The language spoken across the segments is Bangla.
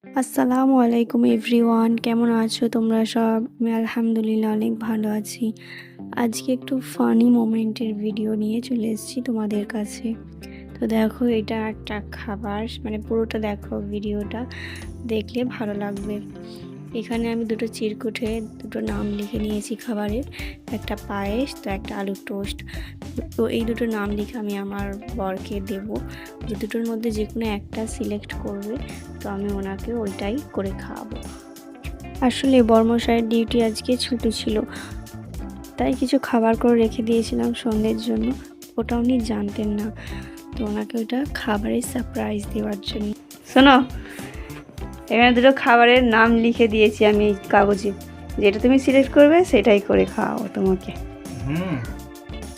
আসসালামু আলাইকুম এভরিওয়ান, কেমন আছো তোমরা সব? আমি আলহামদুলিল্লাহ অনেক ভালো আছি। আজকে একটু ফানি মোমেন্টের ভিডিও নিয়ে চলে এসেছি তোমাদের কাছে। তো দেখো, এটা একটা খাবার, মানে পুরোটা দেখো, ভিডিওটা দেখলে ভালো লাগবে। এখানে আমি দুটো চিরকুটে দুটো নাম লিখে নিয়েছি খাবারের, একটা পায়েস তো একটা আলুর টোস্ট। তো এই দুটো নাম লিখে আমি আমার বরকে দেব, যে দুটোর মধ্যে যে কোনো একটা সিলেক্ট করবে, তো আমি ওনাকে ওইটাই করে খাওয়াবো। আসলে বর্মশাইয়ের ডিউটি আজকে ছুটি ছিল, তাই কিছু খাবার করে রেখে দিয়েছিলাম সন্ধ্যের জন্য। ওটা উনি জানতেন না, তো ওনাকে ওটা খাবারের সারপ্রাইজ দেওয়ার জন্য। শোনো, এখানে দুটো খাবারের নাম লিখে দিয়েছি আমি এই কাগজে, যেটা তুমি সিলেক্ট করবে সেটাই করে খাওয়াবো তোমাকে।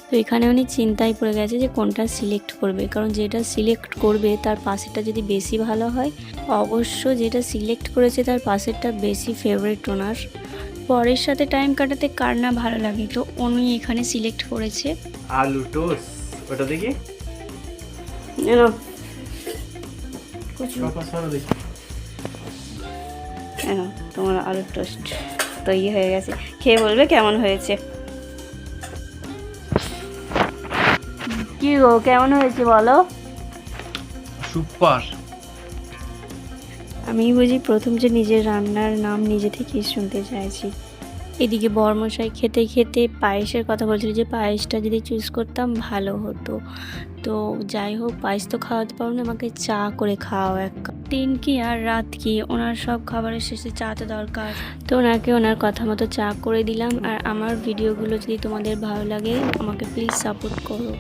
তো এখানে উনি চিন্তায় পড়ে গেছে যে কোনটা সিলেক্ট করবে, কারণ যেটা সিলেক্ট করবে তার পাশেরটা যদি বেশি ভালো হয়, অবশ্য যেটা সিলেক্ট করেছে তার পাশেরটা বেশি ফেভারিট ওনার। পরের সাথে টাইম কাটাতে কার না ভালো লাগে, তো উনি এখানে সিলেক্ট করেছে আলু টোস্ট। ওটা দেখি তোমার আলুর টোস্ট তৈরি হয়ে গেছে, খেয়ে বলবে কেমন হয়েছে। কি গো, কেমন হয়েছে বলো? সুপার। আমি বুঝি প্রথম যে নিজের রান্নার নাম নিজে থেকেই শুনতে চাইছি। এদিকে বরমশাই খেতে খেতে পায়েসের কথা বলছিল, যে পায়েসটা যদি চুজ করতাম ভালো হতো। তো যাই হোক, পায়েস তো খাওয়াতে পারবো না, আমাকে চা করে খাওয়াও এক কাপ। দিন কি আর রাত কি, ওনার সব খাবারের শেষে চা তো দরকার। তো ওনাকে ওনার কথা মতো চা করে দিলাম। আর আমার ভিডিওগুলো যদি তোমাদের ভালো লাগে, আমাকে প্লিজ সাপোর্ট করো।